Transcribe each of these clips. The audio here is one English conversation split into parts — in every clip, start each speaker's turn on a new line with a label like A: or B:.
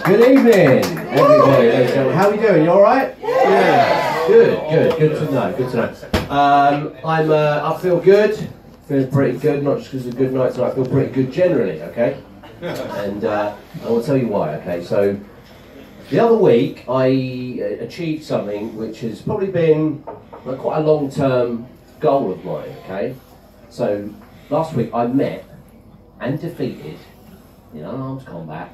A: Good evening, everybody. Ladies and gentlemen. How are we doing? You all right? Yeah. Good to know. I feel good. Feeling pretty good. Not just because it's a good night tonight. I feel pretty good generally. Okay. And I will tell you why. Okay. So the other week I achieved something which has probably been quite a long-term goal of mine. Okay. So last week I met and defeated in unarmed combat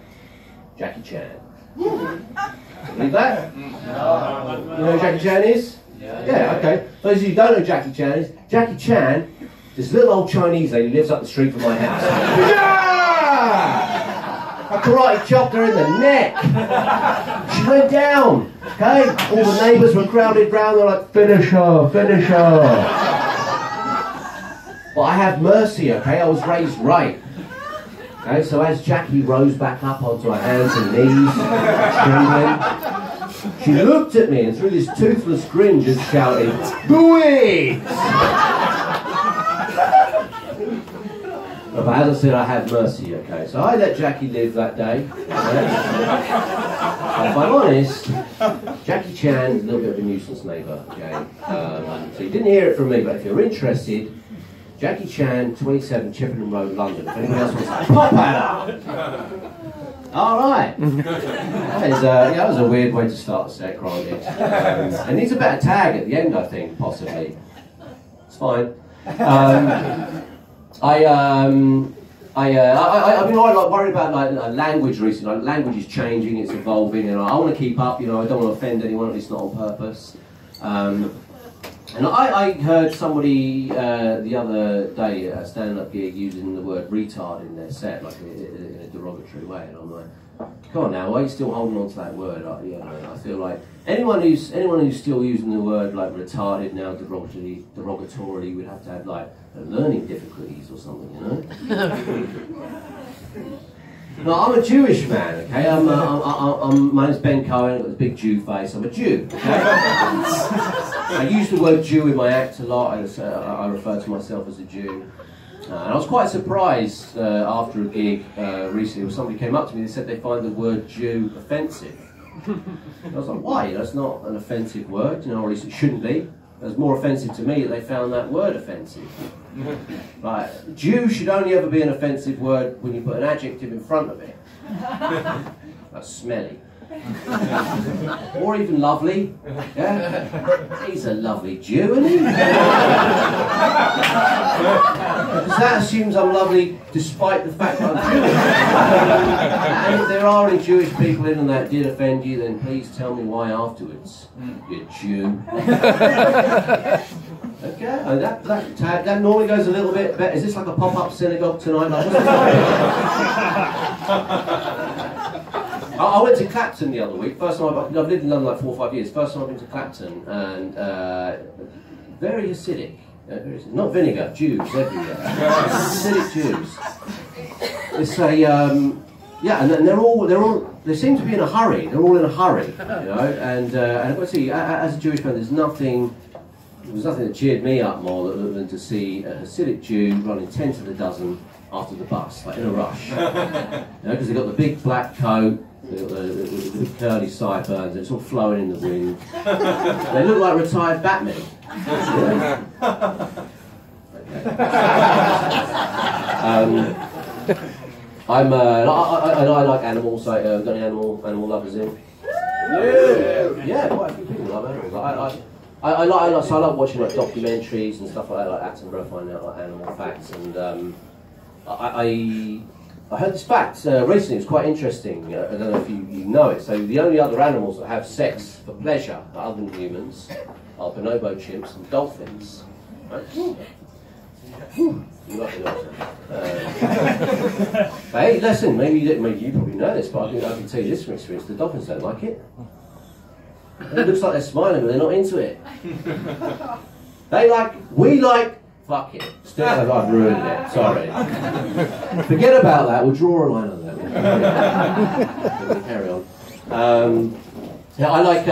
A: Jackie Chan. Believe that? No. You know who Jackie Chan is? Yeah, okay. Those of you who don't know who Jackie Chan is, Jackie Chan, this little old Chinese lady lives up the street from my house. Yeah! I karate chopped her in the neck. She went down. Okay? All the neighbours were crowded round, they're like, finish her, finish her. But I have mercy, okay? I was raised right. Okay, so as Jackie rose back up onto her hands and knees, trembling, she looked at me and through this toothless grin just shouted, "Booey!" But as I said, I had mercy, okay? So I let Jackie live that day. Okay? If I'm honest, Jackie Chan is a little bit of a nuisance neighbour, okay? So you didn't hear it from me, but if you're interested, Jackie Chan, 27 Chippenham Road, London. If anyone else wants to pop at her! Alright! That was a weird way to start the set, Grinding. It needs a better tag at the end, I think, possibly. It's fine. I've been worried about language recently. Language is changing, it's evolving, and I want to keep up. I don't want to offend anyone, at least not on purpose. And I heard somebody the other day at a stand-up gig using the word retard in their set, like in a derogatory way, and I'm like, come on now, why are you still holding on to that word? I feel like anyone who's still using the word like retarded now derogatorily would have to have like learning difficulties or something, No, I'm a Jewish man, okay? My name's Ben Cohen, I've got a big Jew face, I'm a Jew, okay? I use the word Jew in my act a lot, I refer to myself as a Jew. And I was quite surprised after a gig recently when somebody came up to me and said they find the word Jew offensive. And I was like, why? That's not an offensive word, or at least it shouldn't be. It was more offensive to me that they found that word offensive. Right, Jew should only ever be an offensive word when you put an adjective in front of it. Like smelly. Or even lovely. Yeah? He's a lovely Jew, isn't he? Because that assumes I'm lovely despite the fact that I'm Jewish. And if there are any Jewish people in and that did offend you, then please tell me why afterwards. You Jew. Okay, and that normally goes a little bit better. Is this like a pop-up synagogue tonight? I went to Clapton the other week. First time I've lived in London like 4 or 5 years. First time I've been to Clapton, and very acidic. Not vinegar, Jews everywhere. Acidic Jews. It's and they seem to be in a hurry. They're all in a hurry, And I've got to see, as a Jewish man, there was nothing that cheered me up more than to see a Hasidic Jew running 10 to the dozen after the bus, like in a rush. Because they've got the big black coat, they've got the big curly sideburns, it's all flowing in the wind. They look like retired Batmen. I like animals, so got any animal lovers in? Yeah, quite a few people love animals. I like watching like documentaries and stuff like that, like Attenborough finding out like animal facts, and I heard this fact recently. It was quite interesting. I don't know if you know it. So the only other animals that have sex for pleasure, other than humans, are bonobo chimps and dolphins. Right? You like the dolphin. Hey, listen. Maybe you probably know this, but I can tell you this from experience. The dolphins don't like it. It looks like they're smiling, but they're not into it. We like, fuck it. Still, I've ruined it, sorry. Forget about that, we'll draw a line on that. Carry on. Yeah, I like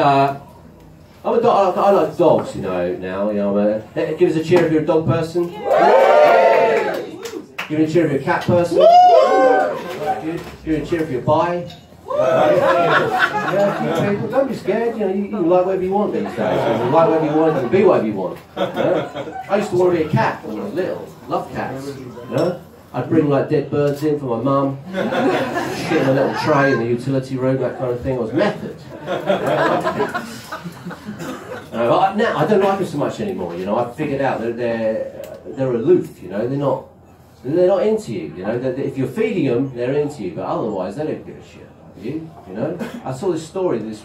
A: dogs, now. Give us a cheer if you're a dog person. Give me a cheer if you're a cat person. Give me a cheer if you're bi. Yeah, people, don't be scared. You know, you can like whatever you want these days. You can like whatever you want. You can be whatever you want. You know? I used to want to be a cat when I was little. Love cats. You know? I'd bring like dead birds in for my mum, shit in a little tray in the utility room, that kind of thing. I was method. Now I don't like them so much anymore. You know, I've figured out that they're aloof. You know, they're not into you. You know, if you're feeding them, they're into you, but otherwise they don't give a shit about you. You know, I saw this story. This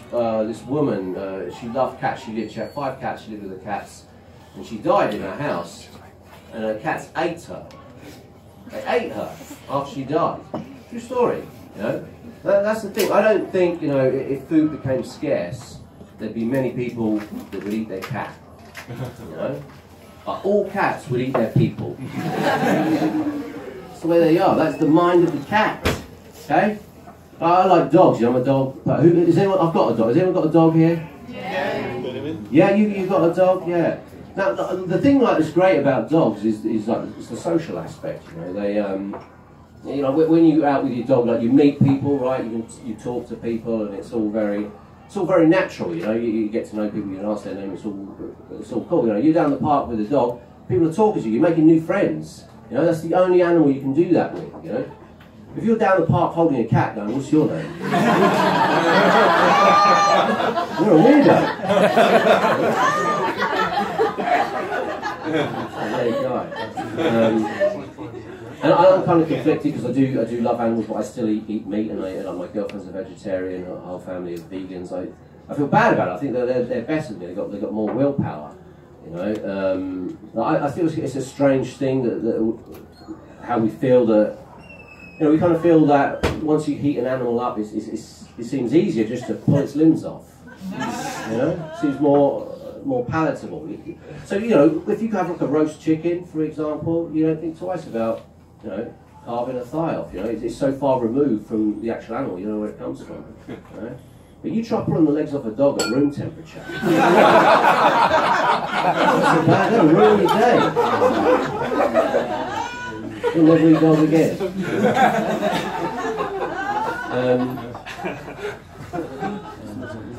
A: woman, she loved cats. She had 5 cats. She lived with the cats, and she died in her house, and her cats ate her. They ate her after she died. True story, you know. That's the thing. I don't think, you know, if food became scarce, there'd be many people that would eat their cat. You know, but all cats would eat their people. That's the way they are. That's the mind of the cat. Okay. I like dogs. You know, I'm a dog. But is anyone? I've got a dog. Has anyone got a dog here?
B: Yeah.
A: Yeah, you got a dog. Yeah. Now, the thing that's great about dogs is like it's the social aspect. You know, they you know, when you're out with your dog, like you meet people, right? You talk to people, and it's all very natural. You know, you get to know people, you can ask their name. It's all cool. You know, you're down the park with a dog, people are talking to you. You're making new friends. You know, that's the only animal you can do that with. You know, if you're down the park holding a cat, going, what's your name? You're a weirdo. There you go. And I'm kind of conflicted because I do love animals, but I still eat meat, and my girlfriend's a vegetarian, our whole family is vegans. I feel bad about it. I think that they're better than me. They've got more willpower. You know, I feel it's a strange thing that how we feel that. You know, we kind of feel that once you heat an animal up, it seems easier just to pull its limbs off. You know, it seems more palatable. So, you know, if you have like a roast chicken, for example, you don't think twice about, you know, carving a thigh off. You know, it's so far removed from the actual animal, you know where it comes from. You know? But you try pulling the legs off a dog at room temperature. That'll ruin your day. You'll never eat dog again.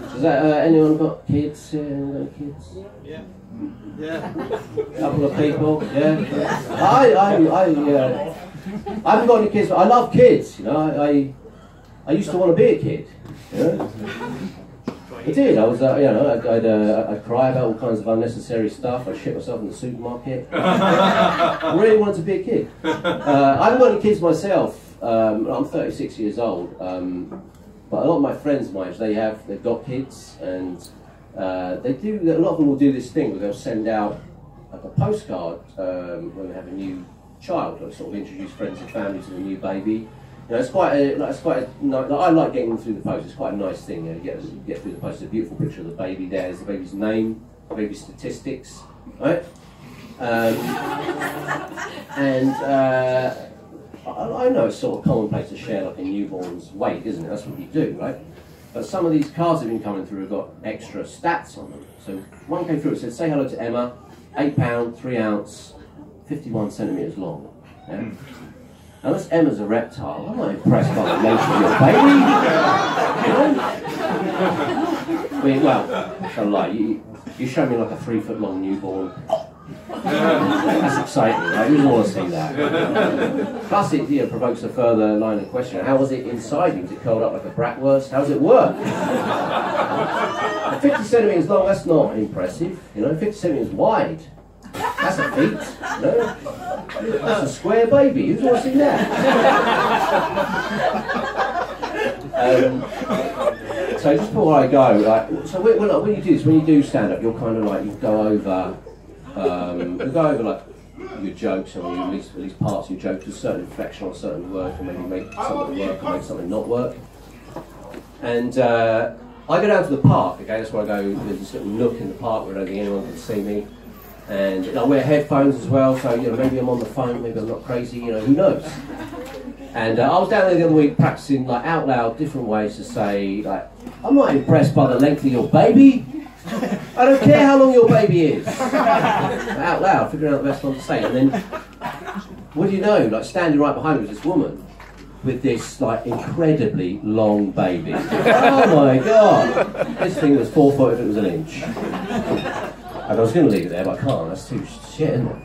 A: Has anyone got kids? Anyone got kids?
B: Yeah. Yeah.
A: Couple of people. Yeah. I haven't got any kids, but I love kids. You know, I used to want to be a kid. You know? I did. I was, you know, I'd cry about all kinds of unnecessary stuff. I'd shit myself in the supermarket. I really wanted to be a kid. I haven't got any kids myself. I'm 36 years old. But a lot of my friends my age, they've got kids, and they do. A lot of them will do this thing where they'll send out like a postcard when they have a new child, or sort of introduce friends and family to the new baby. You know, it's quite I like getting them through the post. It's quite a nice thing. You know, get through the post. It's a beautiful picture of the baby. There's the baby's name, the baby's statistics, right? I know it's sort of commonplace to share like a newborn's weight, isn't it? That's what you do, right? But some of these cards have been coming through have got extra stats on them. So one came through, it said, say hello to Emma, 8 pound, 3 ounce, 51 centimetres long. Yeah? Unless Emma's a reptile, I'm not impressed by the nature of your baby. You know? I mean, well, don't lie, you show me like a 3 foot long newborn. That's exciting, right? Who wants to see that? Plus, it provokes a further line of question. How was it inside you? Was it curled up like a bratwurst? How does it work? 50 centimetres long, that's not impressive. You know, 50 centimetres wide. That's a feat. You know? That's a square baby. Who's want to see that? So just before I go, like, so when you do this, when you do stand up, you're kind of like, you go over like your jokes, or at least parts of your jokes, a certain inflection on a certain word, and maybe make something work or make something not work. And I go down to the park, okay, that's where I go, there's this little nook in the park where I don't think anyone can see me. And I wear headphones as well, so you know, maybe I'm on the phone, maybe I'm not crazy, you know, who knows? And I was down there the other week practicing like out loud different ways to say, like, I'm not impressed by the length of your baby. I don't care how long your baby is. Out loud, figuring out the best one to say. And then, what do you know, like standing right behind me was this woman. with this like incredibly long baby. Oh my god! This thing was 4 foot if it was an inch. And I was going to leave it there, but I can't. That's too shit, isn't it?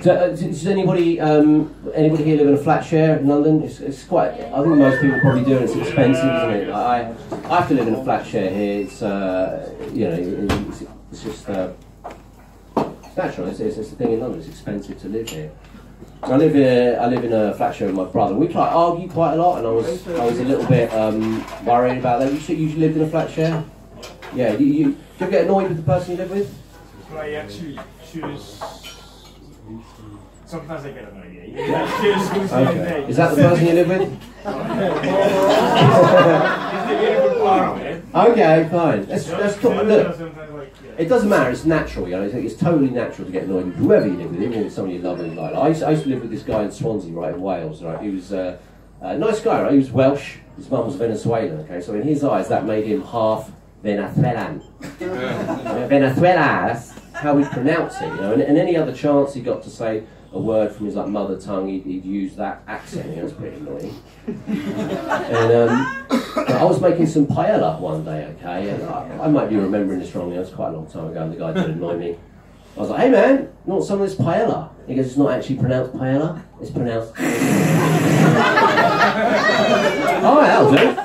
A: Does anybody here live in a flat share in London? It's quite. I think most people probably do, and it's expensive, isn't it? I have to live in a flat share here. It's you know, it's just it's natural. It's the thing in London. It's expensive to live here. I live in a flat share with my brother. We try to argue quite a lot, and I was a little bit worried about that. You lived in a flat share? Yeah. Do you ever get annoyed with the person you live with?
C: I actually choose. Sometimes I get annoyed.
A: Okay. Is that the person you live with? Okay, fine. That's cool. Look, it doesn't matter. It's natural. You know, it's totally natural to get annoyed with whoever you live with, even if it's someone you love and like. I used to live with this guy in Swansea, right, in Wales. Right, he was a nice guy. Right, he was Welsh. His mum was Venezuelan. Okay, so in his eyes, that made him half Venezuelan. Venezuela. That's how we pronounce it. You know, and any other chance he got to say a word from his like mother tongue, he'd use that accent. You know, it's pretty annoying. And I was making some paella one day, okay, and I might be remembering this wrong. It was quite a long time ago, and the guy did annoy me. I was like, "Hey man, you want some of this paella?" He goes, "It's not actually pronounced paella. It's pronounced." All right, that'll do.